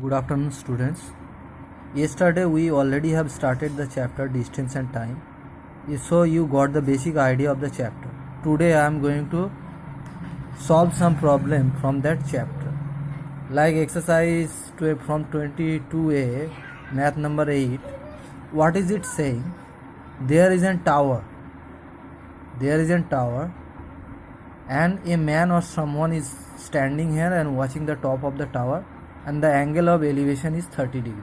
Good afternoon, students. Yesterday we already have started the chapter distance and time, so you got the basic idea of the chapter. Today I am going to solve some problem from that chapter, like exercise 12 from 22a, math number 8. What is it saying? There is a tower. And a man or someone is standing here and watching the top of the tower, and the angle of elevation is 30 degree.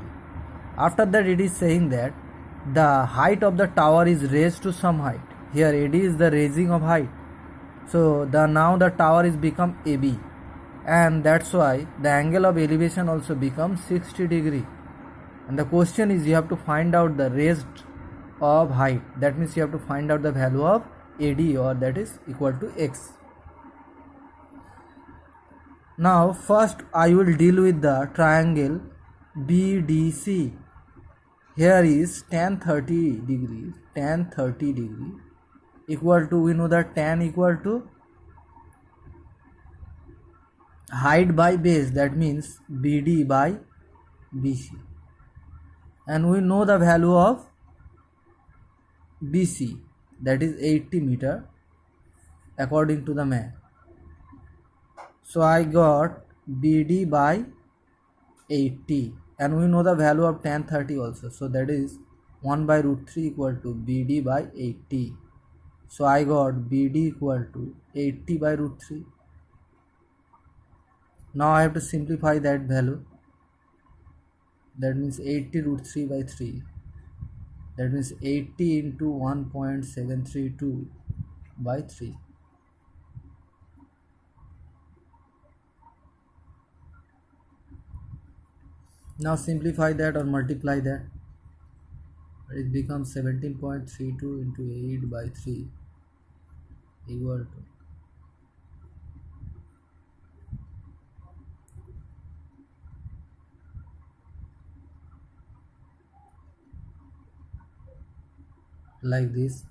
After that, it is saying that the height of the tower is raised to some height. Here AD is the raising of height, so now the tower is become AB, and that's why the angle of elevation also becomes 60 degree. And the question is, you have to find out the raised of height. That means you have to find out the value of AD, or that is equal to x. Now first I will deal with the triangle BDC. Here is tan 30 degree equal to, we know that tan equal to height by base, that means BD by BC, and we know the value of BC, that is 80 meter according to the math. So I got BD by 80, and we know the value of tan 30 also, so that is 1 by root 3 equal to BD by 80. So I got BD equal to 80 by root 3. Now I have to simplify that value. That means 80 root 3 by 3. That means 80 into 1.732 by 3. Now simplify that or multiply that. It becomes 17.32 into 8 by 3 equal to like this.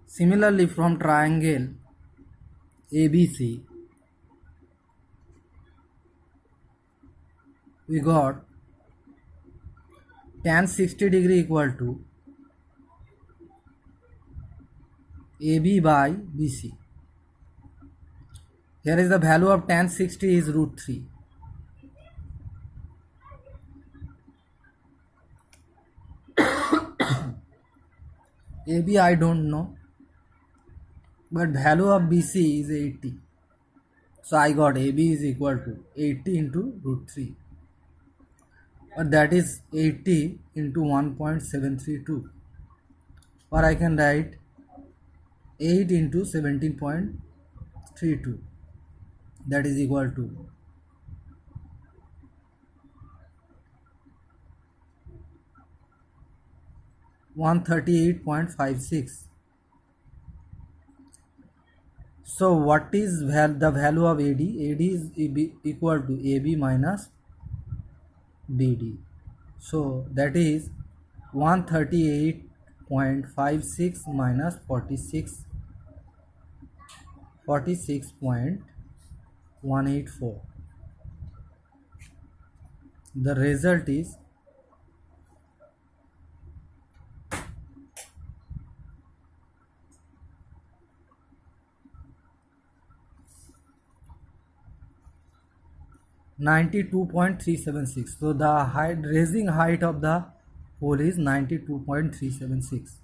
Similarly, from triangle ABC, we got tan 60 degree equal to AB by BC. Here is the value of tan 60 is root 3. AB I don't know, but value of BC is 80. So I got AB is equal to 80 into root 3. But that is 80 into 1.732. Or I can write 8 into 17.32. That is equal to 138.56. So what is the value of AD? AD is equal to AB minus BD. So that is 138.56 minus 46.184. The result is 92.376. So the raising height of the pole is 92.376.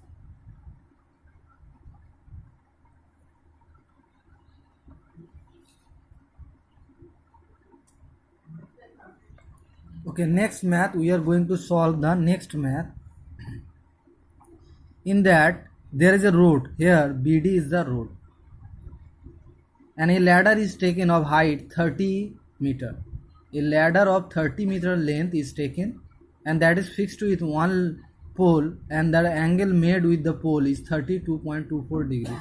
Okay, next math, we are going to solve the next math. In that, there is a road. Here BD is the road, and a ladder is taken of height 30 meter. A ladder of 30 meter length is taken, and that is fixed with one pole, and the angle made with the pole is 32.24 degree.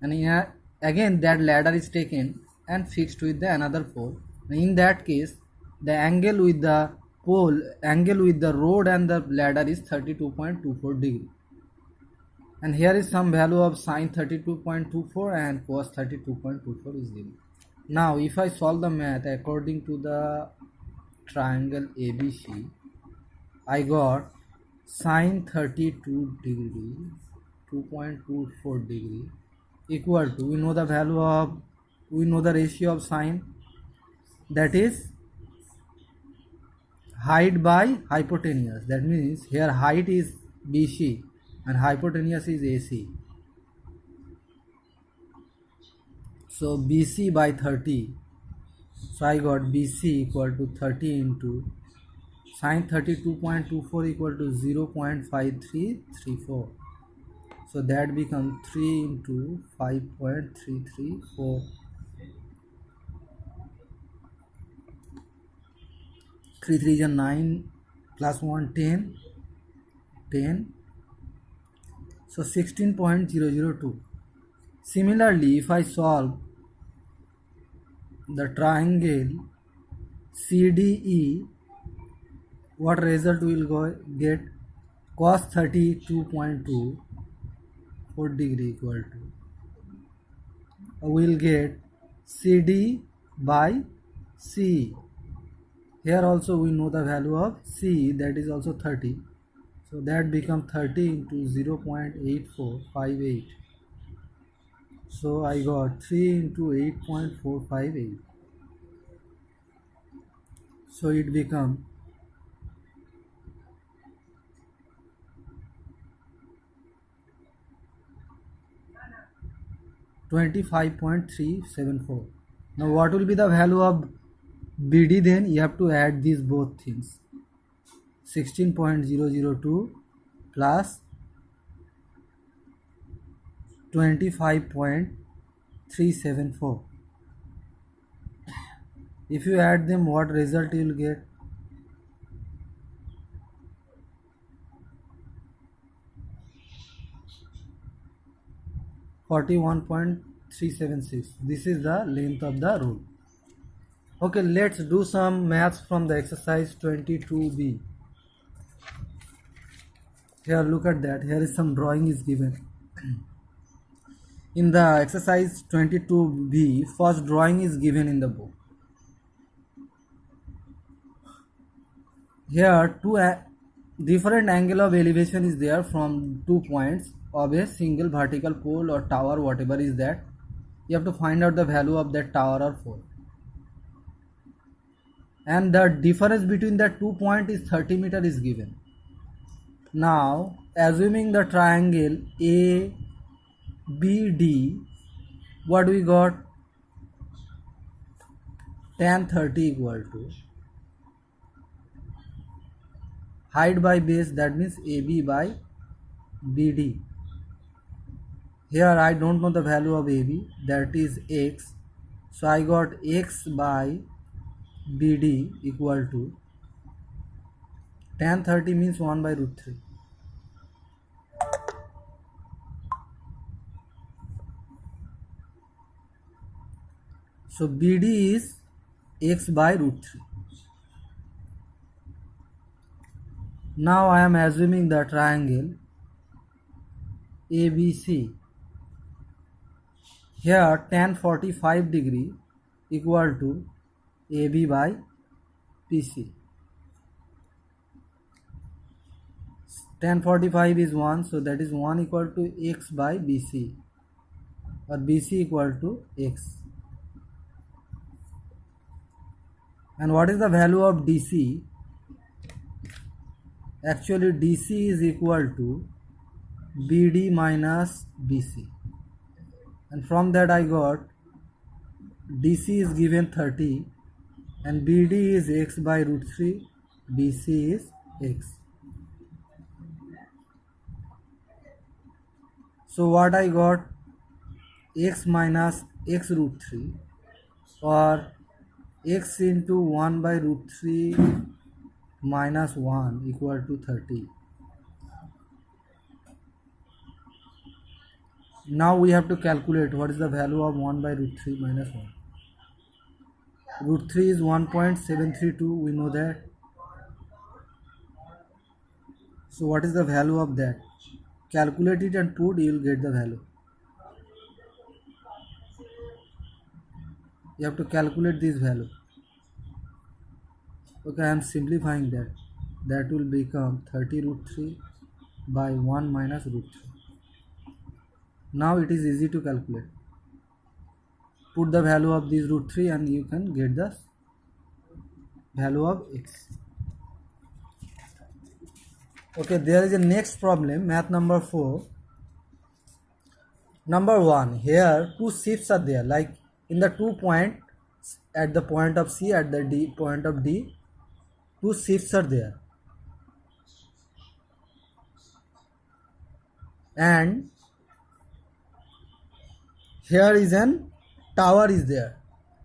and again that ladder is taken and fixed with the another pole. In that case, the angle with the road and the ladder is 32.24 degree. And here is some value of sine 32.24 and cos 32.24 is given. Now if I solve the math according to the triangle ABC, I got sine 32 degree 2.24 degree equal to, we know the ratio of sine, that is height by hypotenuse. That means here height is BC and hypotenuse is AC. So BC by 30. So I got BC equal to 30 into sine 32.24 equal to 0.5334. So that becomes 3 into 5.334. 3 3 is 9 plus 1 10. So 16.002. Similarly, if I solve the triangle CDE, what result will get? Cos 32.24 degree equal to, will get CD by C. Here also we know the value of C, that is also 30. So that becomes 30 into 0.8458. So I got 3 into 8.458. So it becomes 25.374. Now what will be the value of BD then? You have to add these both things. 16.002 plus 25.374. If you add them, what result you will get? .376. This is the length of the road. Okay, let's do some maths from the exercise 22B. Here, look at that. Here is some drawing is given. In the exercise 22B, first drawing is given in the book. Here, two different angle of elevation is there from 2 points of a single vertical pole or tower, whatever is that. You have to find out the value of that tower or pole. And the difference between the 2 points is 30 meter is given. Now, assuming the triangle ABD, what we got? Tan 30 equal to height by base, that means AB by BD. Here I don't know the value of AB, that is x. So I got x by BD equal to tan 30 means 1 by root 3. So BD is x by root 3. Now I am assuming the triangle ABC. Here tan 45 degree equal to AB by PC. Tan 45 is 1, so that is 1 equal to x by BC, or BC equal to x. And what is the value of DC? Actually DC is equal to BD minus BC, and from that I got DC is given 30 and BD is x by root 3, BC is x. So what I got? X minus x root 3, or x into 1 by root 3 minus 1 equal to 30. Now we have to calculate what is the value of 1 by root 3 minus 1. Root 3 is 1.732, we know that. So what is the value of that? Calculate it and put, you will get the value. You have to calculate this value. Okay, I am simplifying that. That will become 30 root 3 by 1 minus root 3. Now it is easy to calculate. Put the value of this root 3 and you can get the value of x. Okay, there is a next problem, math number 4. Number 1, here two shifts are there, like in the 2 point, at the point of C, at the D point of D, two shifts are there. And here is an tower is there.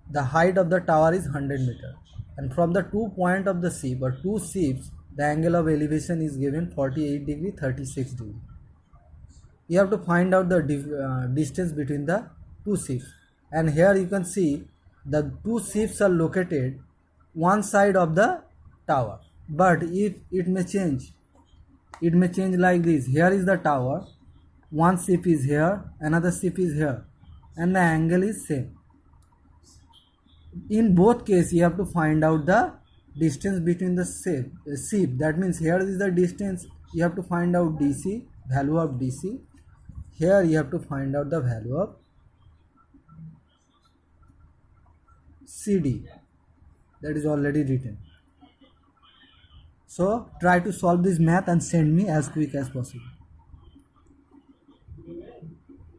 The height of the tower is 100 meter. And from the 2 point of the ship or two ships, the angle of elevation is given 48 degree, 36 degree. You have to find out the distance between the two ships. And here you can see the two ships are located one side of the tower. But if it may change like this. Here is the tower. One ship is here, another ship is here, and the angle is same. In both cases, you have to find out the distance between the ship. That means here is the distance. You have to find out DC, value of DC. Here you have to find out the value of CD. That is already written. So try to solve this math and send me as quick as possible.